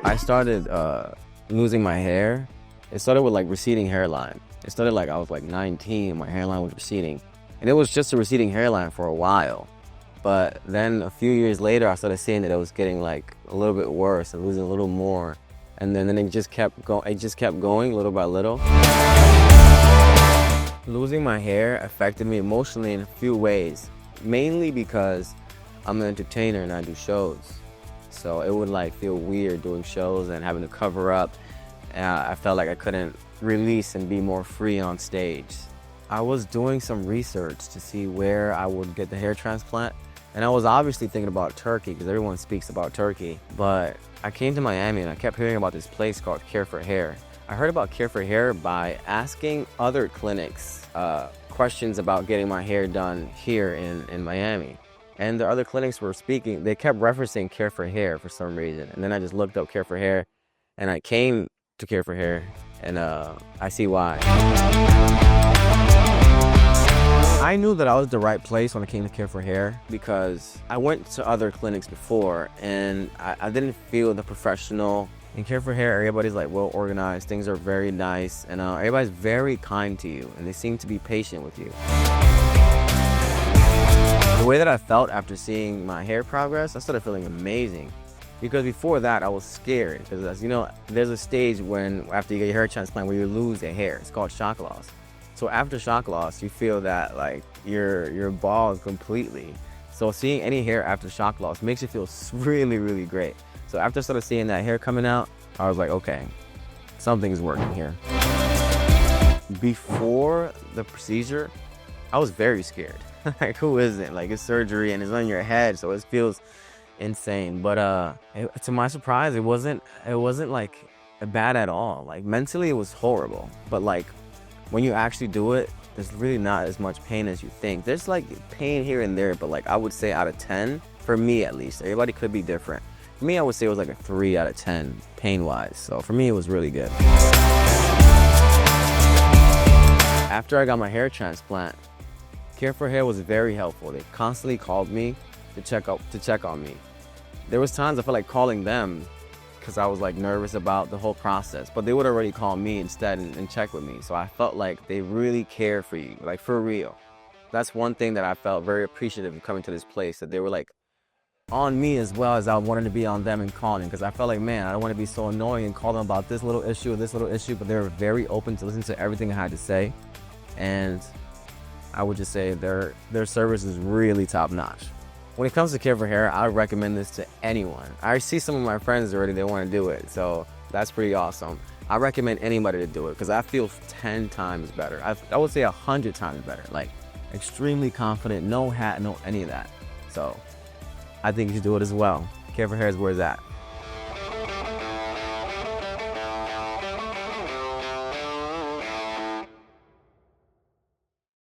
I started losing my hair. It started with like receding hairline. It started like I was like 19, my hairline was receding. And it was just a receding hairline for a while. But then a few years later, I started seeing that it was getting like a little bit worse and losing a little more. And then it just kept going. It just kept going little by little. Losing my hair affected me emotionally in a few ways, mainly because I'm an entertainer and I do shows. So it would like feel weird doing shows and having to cover up. I felt like I couldn't release and be more free on stage. I was doing some research to see where I would get the hair transplant. And I was obviously thinking about Turkey because everyone speaks about Turkey. But I came to Miami and I kept hearing about this place called Care for Hair. I heard about Care for Hair by asking other clinics questions about getting my hair done here in Miami. And the other clinics were speaking, they kept referencing Care for Hair for some reason. And then I just looked up Care for Hair and I came to Care for Hair and I see why. I knew that I was the right place when I came to Care for Hair because I went to other clinics before and I didn't feel the professional. In Care for Hair, everybody's like well organized, things are very nice, and everybody's very kind to you and they seem to be patient with you. The way that I felt after seeing my hair progress, I started feeling amazing. Because before that, I was scared. Because as you know, there's a stage when after you get your hair transplant where you lose your hair. It's called shock loss. So after shock loss, you feel that like you're bald completely. So seeing any hair after shock loss makes you feel really, really great. So after I started seeing that hair coming out, I was like, okay, something's working here. Before the procedure, I was very scared. Like, who isn't? Like, it's surgery and it's on your head, so it feels insane. But to my surprise, it wasn't like bad at all. Like, mentally, it was horrible. But like, when you actually do it, there's really not as much pain as you think. There's like pain here and there, but like I would say out of 10, for me at least, everybody could be different. For me, I would say it was like a 3 out of 10 pain-wise. So for me, it was really good. After I got my hair transplant, Care for Hair was very helpful. They constantly called me to check on me. There was times I felt like calling them because I was like nervous about the whole process, but they would already call me instead and check with me. So I felt like they really care for you, like for real. That's one thing that I felt very appreciative of coming to this place, that they were like on me as well as I wanted to be on them and calling, because I felt like, man, I don't want to be so annoying and call them about this little issue or this little issue, but they were very open to listen to everything I had to say. And I would just say their service is really top notch. When it comes to Care for Hair, I would recommend this to anyone. I see some of my friends already, they want to do it, so that's pretty awesome. I recommend anybody to do it because I feel 10 times better. I would say 100 times better. Like, extremely confident, no hat, no any of that. So I think you should do it as well. Care for Hair is where it's at.